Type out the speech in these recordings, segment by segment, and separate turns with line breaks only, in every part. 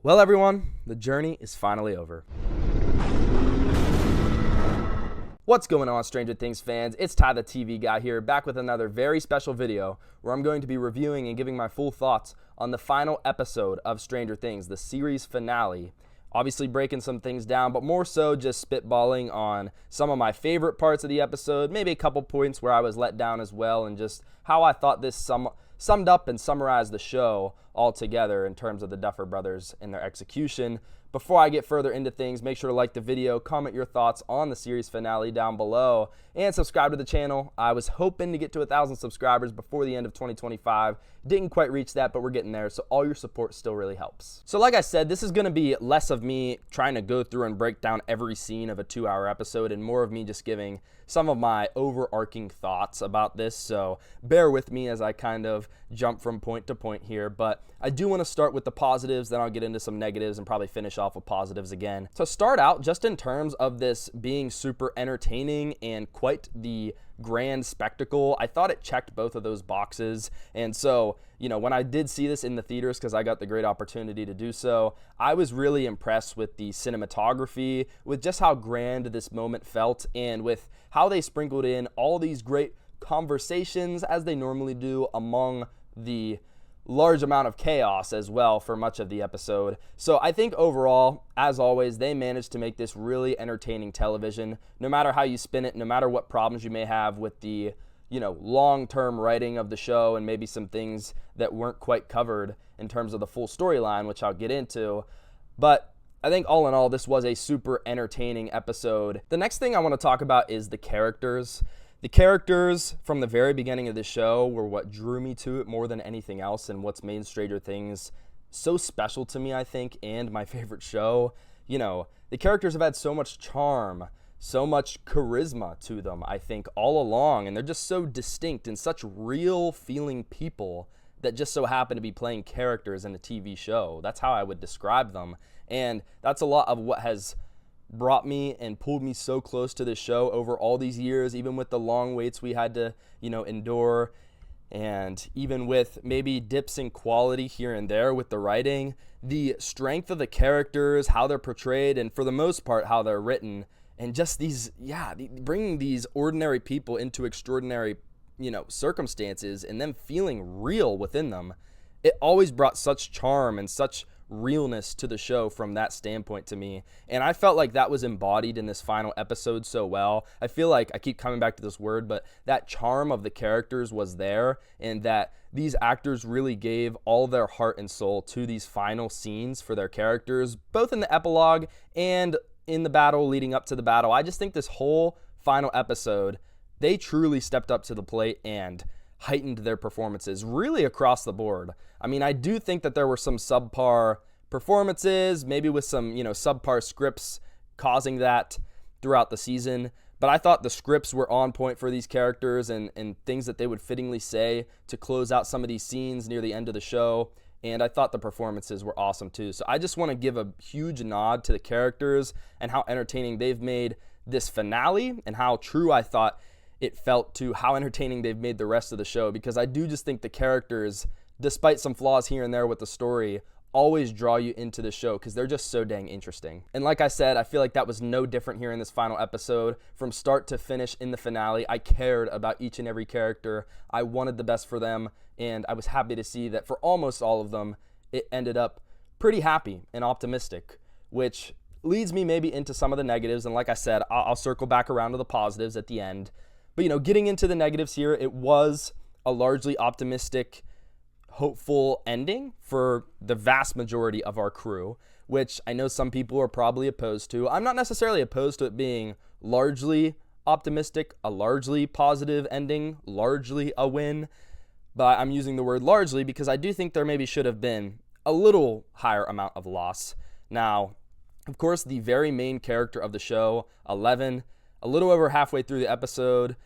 Well, everyone, the journey is finally over. What's going on, Stranger Things fans? It's Ty the TV guy here, back with another very special video where I'm going to be reviewing and giving my full thoughts on the final episode of Stranger Things, the series finale. Obviously breaking some things down, but more so just spitballing on some of my favorite parts of the episode, maybe a couple points where I was let down as well, and just how I thought this summed up and summarized the show all together in terms of the Duffer Brothers and their execution. Before I get further into things, make sure to like the video, comment your thoughts on the series finale down below, and subscribe to the channel. I was hoping to get to 1,000 subscribers before the end of 2025. Didn't quite reach that, but we're getting there, so all your support still really helps. So like I said, this is going to be less of me trying to go through and break down every scene of a 2-hour episode and more of me just giving some of my overarching thoughts about this, so bear with me as I kind of jump from point to point here. But I do want to start with the positives, then I'll get into some negatives and probably finish off with positives again. To start out, just in terms of this being super entertaining and quite the grand spectacle, I thought it checked both of those boxes. And so, when I did see this in the theaters, because I got the great opportunity to do so, I was really impressed with the cinematography, with just how grand this moment felt, and with how they sprinkled in all these great conversations, as they normally do, among the large amount of chaos as well for much of the episode. So I think overall, as always, they managed to make this really entertaining television, no matter how you spin it, no matter what problems you may have with the long-term writing of the show and maybe some things that weren't quite covered in terms of the full storyline, which I'll get into. But I think all in all, this was a super entertaining episode. The next thing I want to talk about is the characters. The characters from the very beginning of the show were what drew me to it more than anything else, and what's made Stranger Things so special to me, I think, and my favorite show. The characters have had so much charm, so much charisma to them, I think, all along, and they're just so distinct and such real feeling people that just so happen to be playing characters in a TV show. That's how I would describe them, and that's a lot of what has brought me and pulled me so close to this show over all these years, even with the long waits we had to, endure, and even with maybe dips in quality here and there with the writing, the strength of the characters, how they're portrayed, and for the most part, how they're written, and just bringing these ordinary people into extraordinary, circumstances and them feeling real within them. It always brought such charm and such realness to the show from that standpoint to me, and I felt like that was embodied in this final episode so well. I feel like I keep coming back to this word, but that charm of the characters was there, and that these actors really gave all their heart and soul to these final scenes for their characters, both in the epilogue and in the battle leading up to the battle. I just think this whole final episode, they truly stepped up to the plate and heightened their performances really across the board. I mean, I do think that there were some subpar performances, maybe with some, subpar scripts causing that throughout the season, but I thought the scripts were on point for these characters and things that they would fittingly say to close out some of these scenes near the end of the show, and I thought the performances were awesome too. So I just want to give a huge nod to the characters and how entertaining they've made this finale, and how true I thought it felt to how entertaining they've made the rest of the show, because I do just think the characters, despite some flaws here and there with the story, always draw you into the show because they're just so dang interesting. And like I said, I feel like that was no different here in this final episode. From start to finish in the finale, I cared about each and every character. I wanted the best for them, and I was happy to see that for almost all of them, it ended up pretty happy and optimistic, which leads me maybe into some of the negatives. And like I said, I'll circle back around to the positives at the end. But, getting into the negatives here, it was a largely optimistic, hopeful ending for the vast majority of our crew, which I know some people are probably opposed to. I'm not necessarily opposed to it being largely optimistic, a largely positive ending, largely a win, but I'm using the word largely because I do think there maybe should have been a little higher amount of loss. Now, of course, the very main character of the show, 11, a little over halfway through the episode,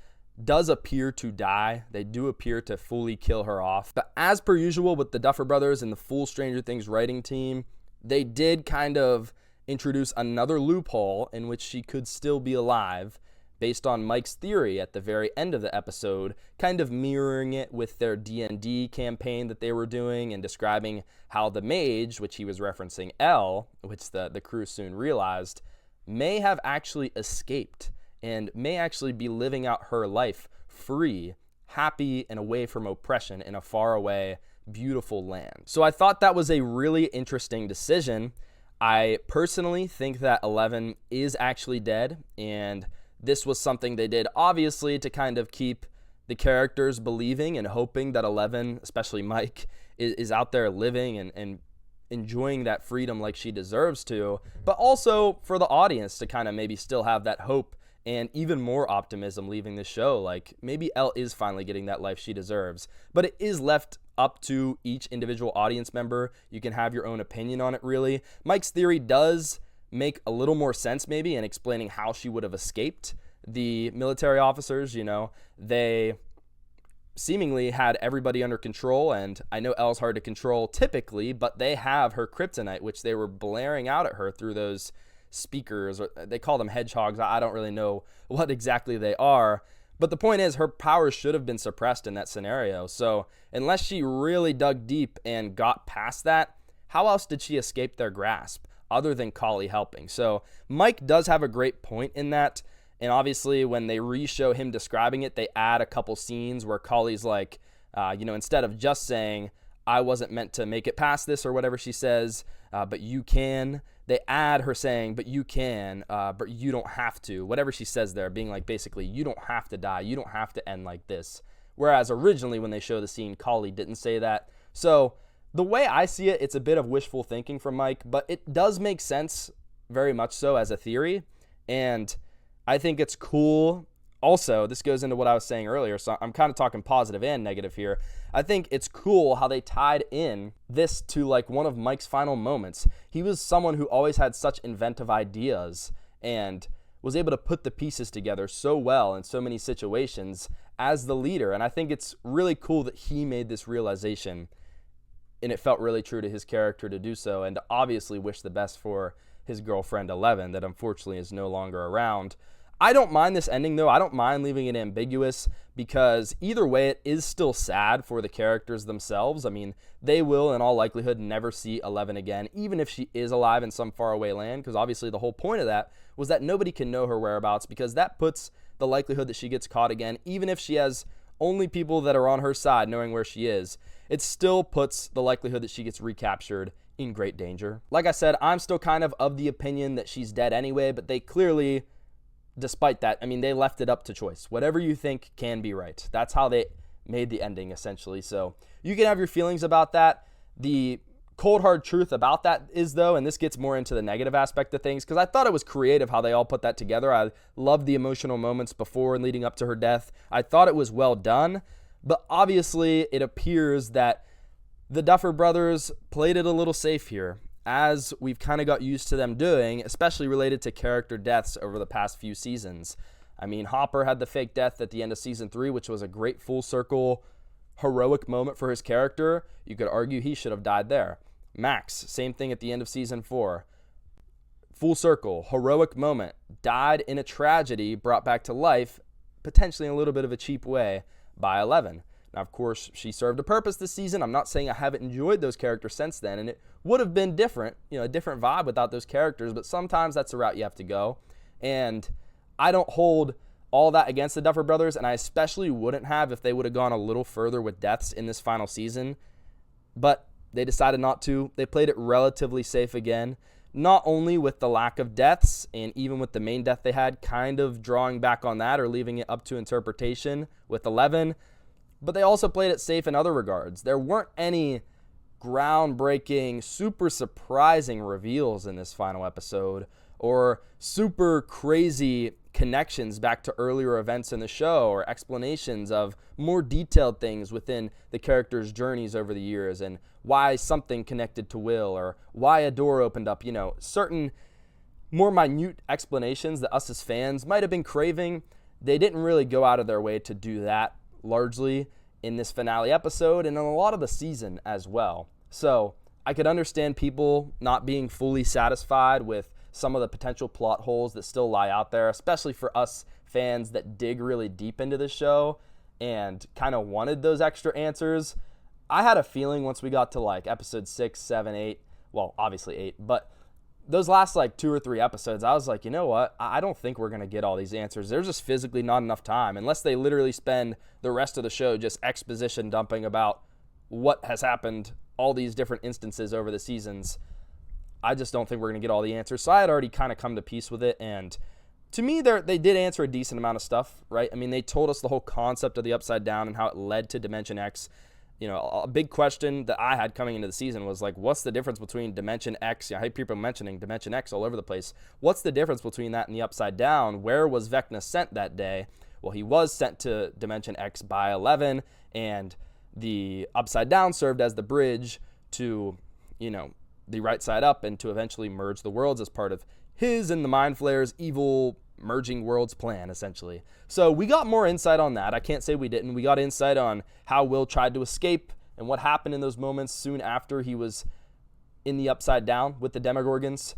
does appear to die. They do appear to fully kill her off. But as per usual with the Duffer Brothers and the full Stranger Things writing team, they did kind of introduce another loophole in which she could still be alive based on Mike's theory at the very end of the episode, kind of mirroring it with their D&D campaign that they were doing and describing how the mage, which he was referencing Elle, which the crew soon realized, may have actually escaped and may actually be living out her life free, happy, and away from oppression in a faraway, beautiful land. So I thought that was a really interesting decision. I personally think that 11 is actually dead, and this was something they did obviously to kind of keep the characters believing and hoping that 11, especially Mike, is out there living and enjoying that freedom like she deserves to, but also for the audience to kind of maybe still have that hope and even more optimism leaving the show. Like, maybe Elle is finally getting that life she deserves. But it is left up to each individual audience member. You can have your own opinion on it, really. Mike's theory does make a little more sense, maybe, in explaining how she would have escaped. The military officers, they seemingly had everybody under control, and I know Elle's hard to control typically, but they have her kryptonite, which they were blaring out at her through those speakers, or they call them hedgehogs. I don't really know what exactly they are, but the point is her powers should have been suppressed in that scenario. So unless she really dug deep and got past that, how else did she escape their grasp other than Kali helping? So Mike does have a great point in that, and obviously when they re-show him describing it, they add a couple scenes where Kali's like, instead of just saying, I wasn't meant to make it past this, or whatever she says, but you can, they add her saying, but you can, but you don't have to. Whatever she says there, being like, basically, you don't have to die. You don't have to end like this. Whereas originally when they show the scene, Kali didn't say that. So the way I see it, it's a bit of wishful thinking from Mike, but it does make sense very much so as a theory. And I think it's cool. Also, this goes into what I was saying earlier, so I'm kind of talking positive and negative here. I think it's cool how they tied in this to like one of Mike's final moments. He was someone who always had such inventive ideas and was able to put the pieces together so well in so many situations as the leader. And I think it's really cool that he made this realization, and it felt really true to his character to do so, and to obviously wish the best for his girlfriend 11 that unfortunately is no longer around. I don't mind this ending, though. I don't mind leaving it ambiguous, because either way, it is still sad for the characters themselves. I mean, they will, in all likelihood, never see 11 again, even if she is alive in some faraway land, because obviously the whole point of that was that nobody can know her whereabouts, because that puts the likelihood that she gets caught again, even if she has only people that are on her side knowing where she is, it still puts the likelihood that she gets recaptured in great danger. Like I said, I'm still kind of the opinion that she's dead anyway, but they clearly, despite that, I mean, they left it up to choice. Whatever you think can be right. That's how they made the ending, essentially. So you can have your feelings about that. The cold, hard truth about that is, though, and this gets more into the negative aspect of things, because I thought it was creative how they all put that together. I loved the emotional moments before and leading up to her death. I thought it was well done, but obviously it appears that the Duffer Brothers played it a little safe here, as we've kind of got used to them doing, especially related to character deaths over the past few seasons. I mean, Hopper had the fake death at the end of season 3, which was a great full circle, heroic moment for his character. You could argue he should have died there. Max, same thing at the end of season 4. Full circle, heroic moment, died in a tragedy, brought back to life, potentially in a little bit of a cheap way, by 11. Now, of course, she served a purpose this season. I'm not saying I haven't enjoyed those characters since then, and it would have been different, a different vibe without those characters, but sometimes that's the route you have to go. And I don't hold all that against the Duffer Brothers, and I especially wouldn't have if they would have gone a little further with deaths in this final season. But they decided not to. They played it relatively safe again, not only with the lack of deaths, and even with the main death they had, kind of drawing back on that or leaving it up to interpretation with 11, but they also played it safe in other regards. There weren't any groundbreaking, super surprising reveals in this final episode, or super crazy connections back to earlier events in the show, or explanations of more detailed things within the characters' journeys over the years, and why something connected to Will, or why a door opened up. Certain more minute explanations that us as fans might have been craving. They didn't really go out of their way to do that largely in this finale episode, and in a lot of the season as well. So I could understand people not being fully satisfied with some of the potential plot holes that still lie out there, especially for us fans that dig really deep into the show and kind of wanted those extra answers. I had a feeling once we got to like episode 6, 7, 8, well, obviously 8, but those last like 2 or 3 episodes, I was like, you know what? I don't think we're going to get all these answers. There's just physically not enough time unless they literally spend the rest of the show just exposition dumping about what has happened, all these different instances over the seasons. I just don't think we're going to get all the answers. So I had already kind of come to peace with it. And to me, they did answer a decent amount of stuff, right? I mean, they told us the whole concept of the Upside Down and how it led to Dimension X. You know, a big question that I had coming into the season was like, what's the difference between Dimension X? I hate people mentioning Dimension X all over the place. What's the difference between that and the Upside Down? Where was Vecna sent that day? Well, he was sent to Dimension X by 11, and the Upside Down served as the bridge to, you know, the right side up and to eventually merge the worlds as part of his and the Mind Flayer's evil merging worlds plan, essentially. So we got more insight on that. I can't say we didn't. We got insight on how Will tried to escape and what happened in those moments soon after he was in the Upside Down with the Demogorgons.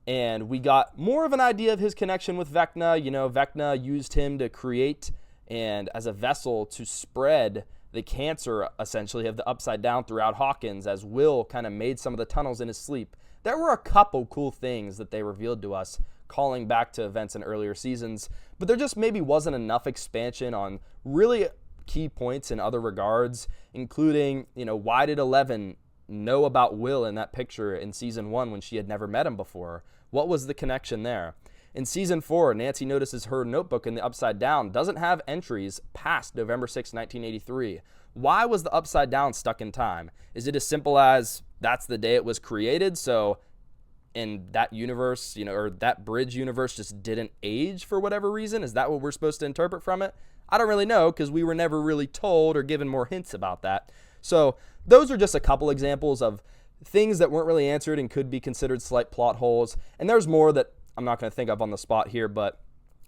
And we got more of an idea of his connection with Vecna. You know, Vecna used him to create and as a vessel to spread the cancer, essentially, of the Upside Down throughout Hawkins as Will kind of made some of the tunnels in his sleep. There were a couple cool things that they revealed to us, calling back to events in earlier seasons, but there just maybe wasn't enough expansion on really key points in other regards, including, you know, why did 11 know about Will in that picture in season 1 when she had never met him before? What was the connection there? In season 4, Nancy notices her notebook in the Upside Down doesn't have entries past November 6, 1983. Why was the Upside Down stuck in time? Is it as simple as that's the day it was created, so in that universe, you know, or that bridge universe just didn't age for whatever reason? Is that what we're supposed to interpret from it? I don't really know, because we were never really told or given more hints about that. So those are just a couple examples of things that weren't really answered and could be considered slight plot holes. And there's more that I'm not going to think of on the spot here, but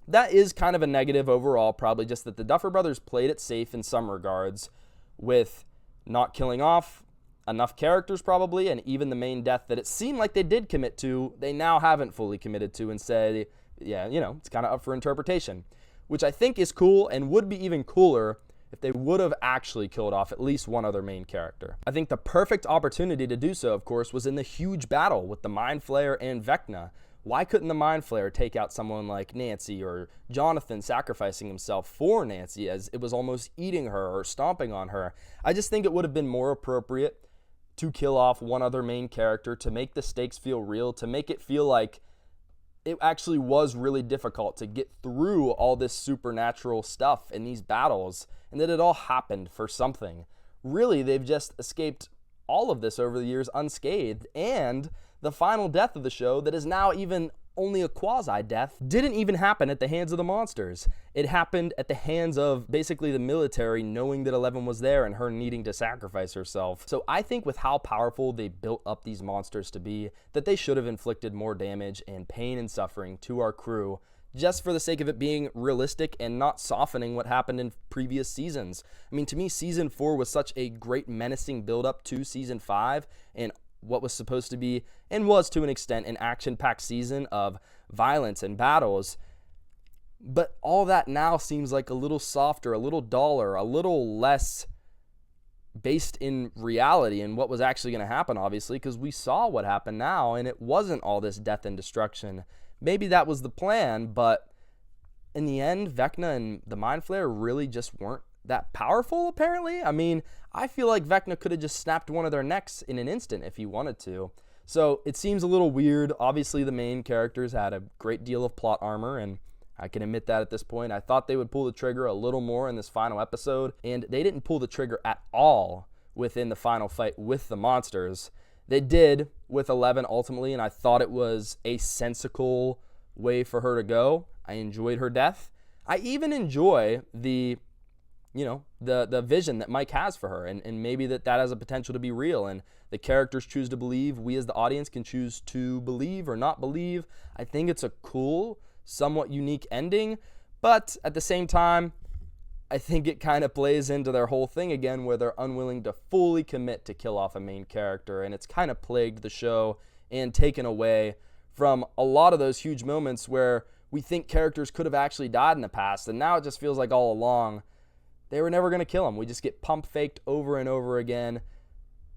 that is kind of a negative overall, probably just that the Duffer Brothers played it safe in some regards with not killing off enough characters probably, and even the main death that it seemed like they did commit to, they now haven't fully committed to and said, yeah, you know, it's kind of up for interpretation, which I think is cool and would be even cooler if they would have actually killed off at least one other main character. I think the perfect opportunity to do so, of course, was in the huge battle with the Mind Flayer and Vecna. Why couldn't the Mind Flayer take out someone like Nancy or Jonathan sacrificing himself for Nancy as it was almost eating her or stomping on her? I just think it would have been more appropriate to kill off one other main character, to make the stakes feel real, to make it feel like it actually was really difficult to get through all this supernatural stuff in these battles, and that it all happened for something. Really, they've just escaped all of this over the years unscathed, and the final death of the show that is now even only a quasi-death didn't even happen at the hands of the monsters. It happened at the hands of basically the military knowing that 11 was there and her needing to sacrifice herself. So I think with how powerful they built up these monsters to be, that they should have inflicted more damage and pain and suffering to our crew just for the sake of it being realistic and not softening what happened in previous seasons. I mean, to me, season 4 was such a great menacing build-up to season 5, and what was supposed to be, and was to an extent, an action-packed season of violence and battles. But all that now seems like a little softer, a little duller, a little less based in reality and what was actually going to happen, obviously, because we saw what happened now, and it wasn't all this death and destruction. Maybe that was the plan, but in the end, Vecna and the Mind Flayer really just weren't that powerful, apparently. I mean, I feel like Vecna could have just snapped one of their necks in an instant if he wanted to. So it seems a little weird. Obviously, the main characters had a great deal of plot armor, and I can admit that at this point. I thought they would pull the trigger a little more in this final episode, and they didn't pull the trigger at all within the final fight with the monsters. They did with 11 ultimately, and I thought it was a sensical way for her to go. I enjoyed her death. I even enjoy the vision that Mike has for her, and maybe that has a potential to be real, and the characters choose to believe. We as the audience can choose to believe or not believe. I think it's a cool, somewhat unique ending, but at the same time, I think it kind of plays into their whole thing again, where they're unwilling to fully commit to kill off a main character, and it's kind of plagued the show and taken away from a lot of those huge moments where we think characters could have actually died in the past. And now it just feels like all along they were never going to kill him. We just get pump faked over and over again,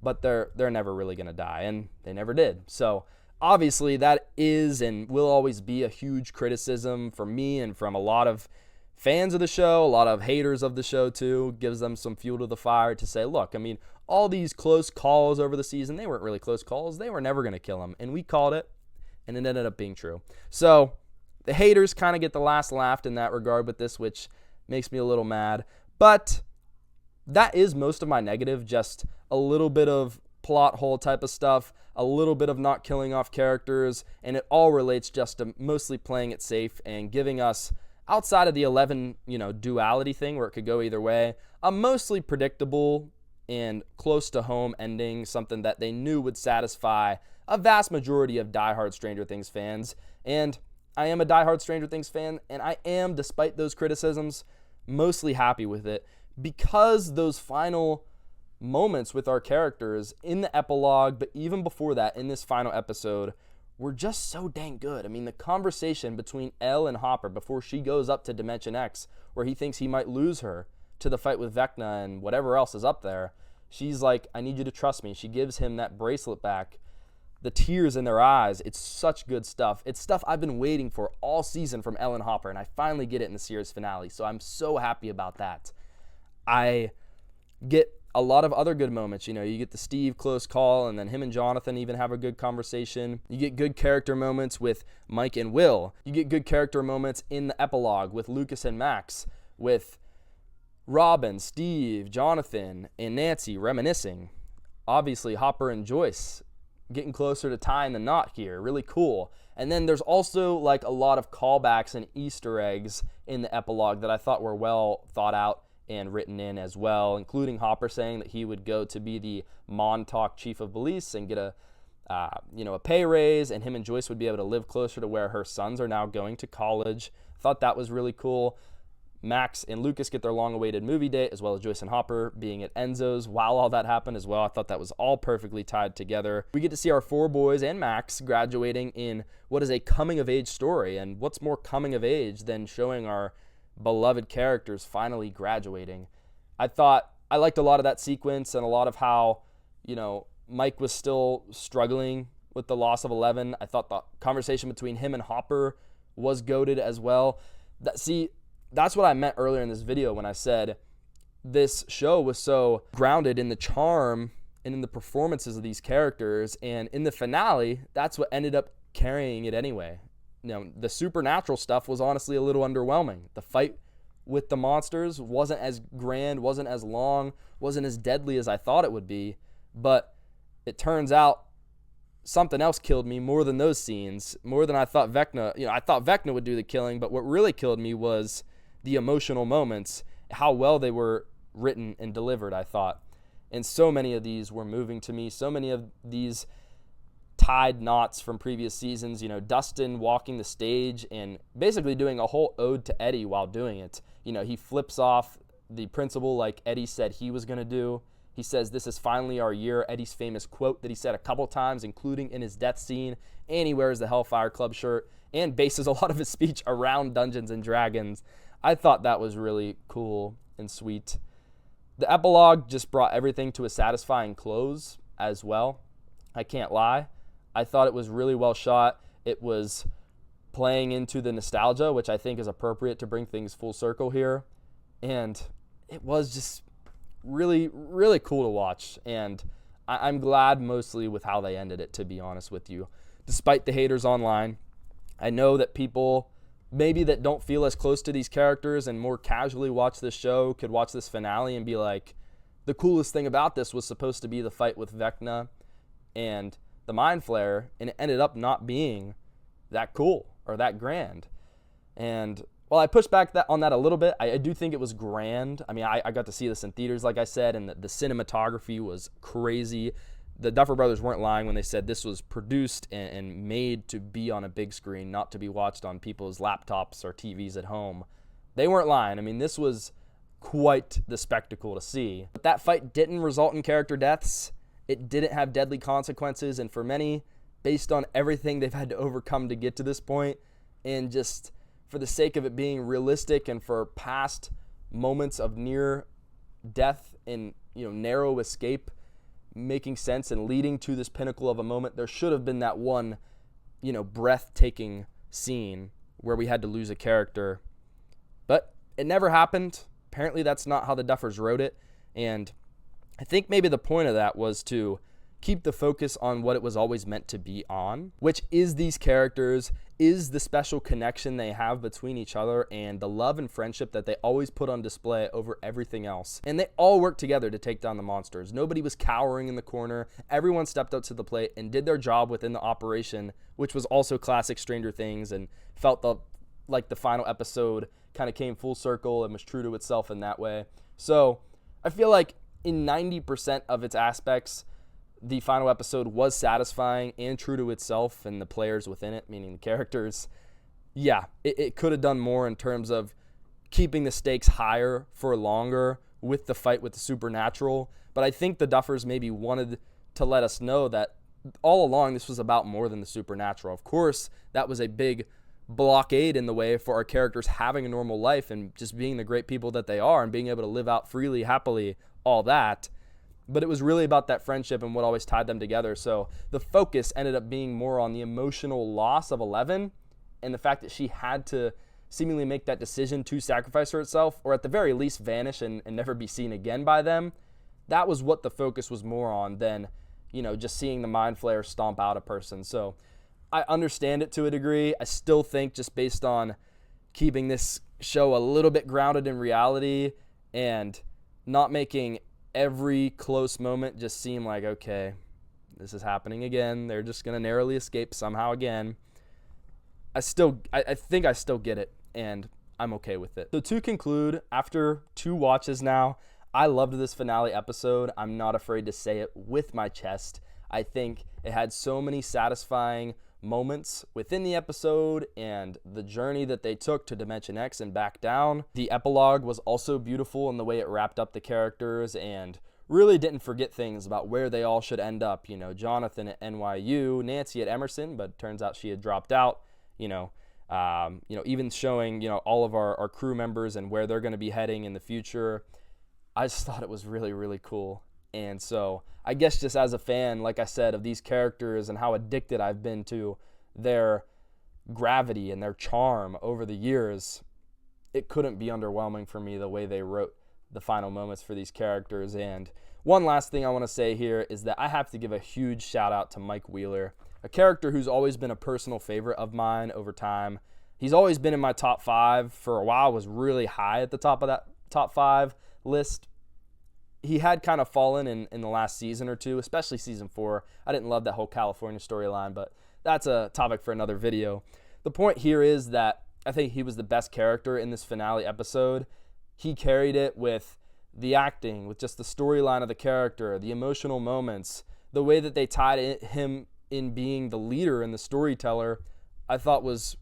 but they're never really going to die, and they never did. So obviously that is and will always be a huge criticism from me and from a lot of fans of the show, a lot of haters of the show too. Gives them some fuel to the fire to say, look, I mean, all these close calls over the season, they weren't really close calls. They were never going to kill him, and we called it, and it ended up being true. So the haters kind of get the last laugh in that regard with this, which makes me a little mad. But that is most of my negative, just a little bit of plot hole type of stuff, a little bit of not killing off characters, and it all relates just to mostly playing it safe and giving us, outside of the 11, duality thing where it could go either way, a mostly predictable and close to home ending, something that they knew would satisfy a vast majority of diehard Stranger Things fans. And I am a diehard Stranger Things fan, and I am, despite those criticisms, mostly happy with it because those final moments with our characters in the epilogue, but even before that, in this final episode, were just so dang good. I mean, the conversation between Elle and Hopper before she goes up to Dimension X, where he thinks he might lose her to the fight with Vecna and whatever else is up there, she's like, I need you to trust me. She gives him that bracelet back. The tears in their eyes, it's such good stuff. It's stuff I've been waiting for all season from Ellen Hopper, and I finally get it in the series finale, so I'm so happy about that. I get a lot of other good moments. You get the Steve close call, and then him and Jonathan even have a good conversation. You get good character moments with Mike and Will. You get good character moments in the epilogue with Lucas and Max, with Robin, Steve, Jonathan, and Nancy reminiscing. Obviously, Hopper and Joyce getting closer to tying the knot here. Really cool. And then there's also like a lot of callbacks and Easter eggs in the epilogue that I thought were well thought out and written in as well, including Hopper saying that he would go to be the Montauk chief of police and get a pay raise, and him and Joyce would be able to live closer to where her sons are now going to college. Thought that was really cool. Max and Lucas get their long-awaited movie date, as well as Joyce and Hopper being at Enzo's while all that happened as well. I thought that was all perfectly tied together. We get to see our 4 boys and Max graduating in what is a coming-of-age story, and what's more coming-of-age than showing our beloved characters finally graduating. I liked a lot of that sequence and a lot of how, Mike was still struggling with the loss of 11. I thought the conversation between him and Hopper was goated as well. That's what I meant earlier in this video when I said this show was so grounded in the charm and in the performances of these characters. And in the finale, that's what ended up carrying it anyway. The supernatural stuff was honestly a little underwhelming. The fight with the monsters wasn't as grand, wasn't as long, wasn't as deadly as I thought it would be. But it turns out something else killed me more than those scenes, more than I thought Vecna. I thought Vecna would do the killing, but what really killed me was the emotional moments, how well they were written and delivered, I thought. And so many of these were moving to me. So many of these tied knots from previous seasons. Dustin walking the stage and basically doing a whole ode to Eddie while doing it. He flips off the principal like Eddie said he was going to do. He says, "This is finally our year," Eddie's famous quote that he said a couple times, including in his death scene. And he wears the Hellfire Club shirt and bases a lot of his speech around Dungeons and Dragons. I thought that was really cool and sweet. The epilogue just brought everything to a satisfying close as well. I can't lie. I thought it was really well shot. It was playing into the nostalgia, which I think is appropriate to bring things full circle here. And it was just really, really cool to watch. And I'm glad mostly with how they ended it, to be honest with you. Despite the haters online, I know that people maybe that don't feel as close to these characters and more casually watch this show could watch this finale and be like, the coolest thing about this was supposed to be the fight with Vecna and the Mind Flayer, and it ended up not being that cool or that grand. And while I pushed back on that a little bit, I do think it was grand. I mean, I got to see this in theaters, like I said, and the cinematography was crazy. The Duffer Brothers weren't lying when they said this was produced and made to be on a big screen, not to be watched on people's laptops or TVs at home. They weren't lying. I mean, this was quite the spectacle to see. But that fight didn't result in character deaths. It didn't have deadly consequences, and for many, based on everything they've had to overcome to get to this point, and just for the sake of it being realistic and for past moments of near death and narrow escape making sense and leading to this pinnacle of a moment, there should have been that one breathtaking scene where we had to lose a character, but it never happened. Apparently that's not how the Duffers wrote it, and I think maybe the point of that was to keep the focus on what it was always meant to be on, which is these characters, is the special connection they have between each other and the love and friendship that they always put on display over everything else. And they all worked together to take down the monsters. Nobody was cowering in the corner. Everyone stepped up to the plate and did their job within the operation, which was also classic Stranger Things, and felt like the final episode kind of came full circle and was true to itself in that way. So I feel like in 90% of its aspects, the final episode was satisfying and true to itself and the players within it, meaning the characters. Yeah, it could have done more in terms of keeping the stakes higher for longer with the fight with the supernatural. But I think the Duffers maybe wanted to let us know that all along this was about more than the supernatural. Of course, that was a big blockade in the way for our characters having a normal life and just being the great people that they are and being able to live out freely, happily, all that. But it was really about that friendship and what always tied them together. So the focus ended up being more on the emotional loss of 11 and the fact that she had to seemingly make that decision to sacrifice herself, or at the very least vanish and never be seen again by them. That was what the focus was more on than, just seeing the Mind Flayer stomp out a person. So I understand it to a degree. I still think, just based on keeping this show a little bit grounded in reality and not making every close moment just seem like, okay, this is happening again. They're just going to narrowly escape somehow again. I think I still get it, and I'm okay with it. So to conclude, after 2 watches now, I loved this finale episode. I'm not afraid to say it with my chest. I think it had so many satisfying moments within the episode and the journey that they took to Dimension X and back down. The epilogue was also beautiful in the way it wrapped up the characters and really didn't forget things about where they all should end up. Jonathan at NYU, Nancy at Emerson, but it turns out she had dropped out. Even showing all of our crew members and where they're going to be heading in the future. I just thought it was really, really cool. And so I guess just as a fan, like I said, of these characters and how addicted I've been to their gravity and their charm over the years, it couldn't be underwhelming for me the way they wrote the final moments for these characters. And one last thing I want to say here is that I have to give a huge shout out to Mike Wheeler, a character who's always been a personal favorite of mine over time. He's always been in my top 5. For a while, was really high at the top of that top 5 list. He had kind of fallen in the last season or two, especially season 4. I didn't love that whole California storyline, but that's a topic for another video. The point here is that I think he was the best character in this finale episode. He carried it with the acting, with just the storyline of the character, the emotional moments, the way that they tied him in being the leader and the storyteller, I thought was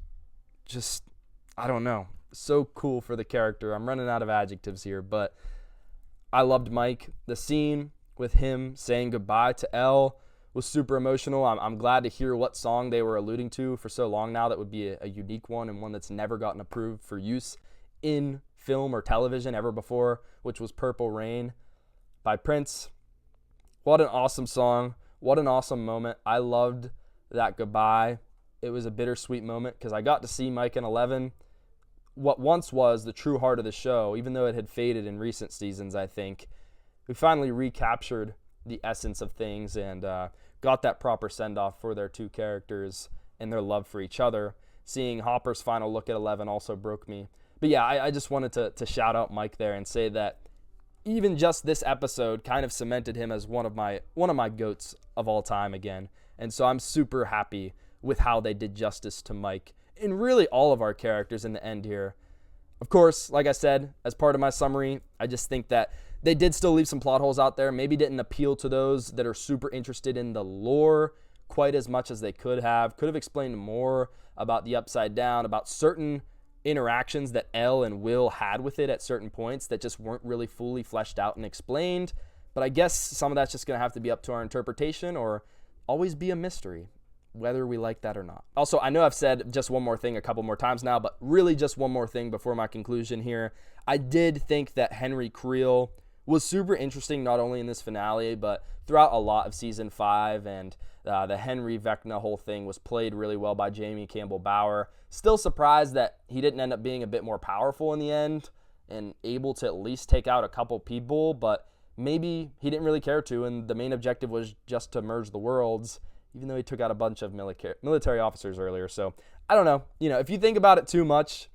just, I don't know, so cool for the character. I'm running out of adjectives here, but I loved Mike. The scene with him saying goodbye to Elle was super emotional. I'm glad to hear what song they were alluding to for so long now. That would be a unique one and one that's never gotten approved for use in film or television ever before, which was Purple Rain by Prince. What an awesome song. What an awesome moment. I loved that goodbye. It was a bittersweet moment because I got to see Mike and 11, what once was the true heart of the show, even though it had faded in recent seasons. I think we finally recaptured the essence of things and got that proper send-off for their 2 characters and their love for each other. Seeing Hopper's final look at 11 also broke me. But yeah, I just wanted to shout out Mike there and say that even just this episode kind of cemented him as one of my GOATs of all time again. And so I'm super happy with how they did justice to Mike and really all of our characters in the end here. Of course, like I said, as part of my summary, I just think that they did still leave some plot holes out there. Maybe didn't appeal to those that are super interested in the lore quite as much as they could have. Could have explained more about the Upside Down, about certain interactions that Elle and Will had with it at certain points that just weren't really fully fleshed out and explained. But I guess some of that's just going to have to be up to our interpretation or always be a mystery. whether we like that or not. Also, I know I've said just one more thing a couple more times now, but really just one more thing before my conclusion here. I did think that Henry Creel was super interesting, not only in this finale, but throughout a lot of season 5, and the Henry Vecna whole thing was played really well by Jamie Campbell Bower. Still surprised that he didn't end up being a bit more powerful in the end and able to at least take out a couple people, but maybe he didn't really care to, and the main objective was just to merge the worlds, even though he took out a bunch of military officers earlier. So I don't know. If you think about it too much,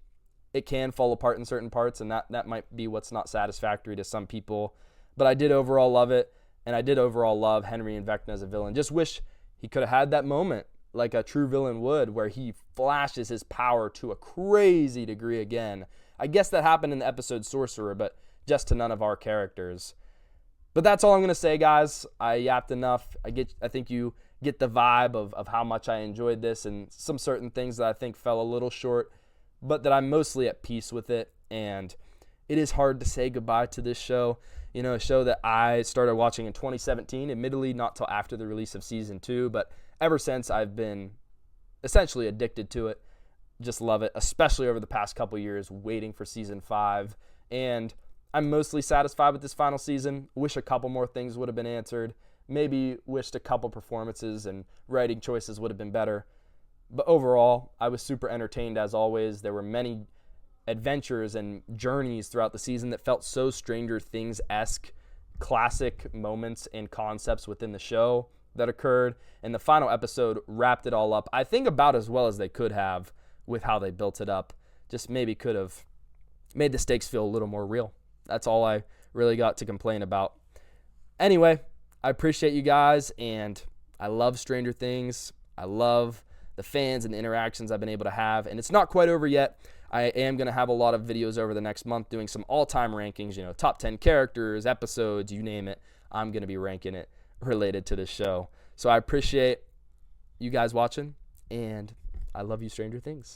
it can fall apart in certain parts, and that might be what's not satisfactory to some people. But I did overall love it, and I did overall love Henry and Vecna as a villain. Just wish he could have had that moment like a true villain would, where he flashes his power to a crazy degree again. I guess that happened in the episode Sorcerer, but just to none of our characters. But that's all I'm going to say, guys. I yapped enough. I think you get the vibe of how much I enjoyed this, and some certain things that I think fell a little short, but that I'm mostly at peace with it. And it is hard to say goodbye to this show. A show that I started watching in 2017, admittedly not till after the release of season 2, but ever since I've been essentially addicted to it. Just love it, especially over the past couple years waiting for season 5. And I'm mostly satisfied with this final season. Wish a couple more things would have been answered. Maybe wished a couple performances and writing choices would have been better. But overall, I was super entertained as always. There were many adventures and journeys throughout the season that felt so Stranger Things-esque, classic moments and concepts within the show that occurred. And the final episode wrapped it all up, I think, about as well as they could have with how they built it up. Just maybe could have made the stakes feel a little more real. That's all I really got to complain about. Anyway, I appreciate you guys, and I love Stranger Things. I love the fans and the interactions I've been able to have, and it's not quite over yet. I am going to have a lot of videos over the next month doing some all-time rankings, top 10 characters, episodes, you name it. I'm going to be ranking it related to this show. So I appreciate you guys watching, and I love you, Stranger Things.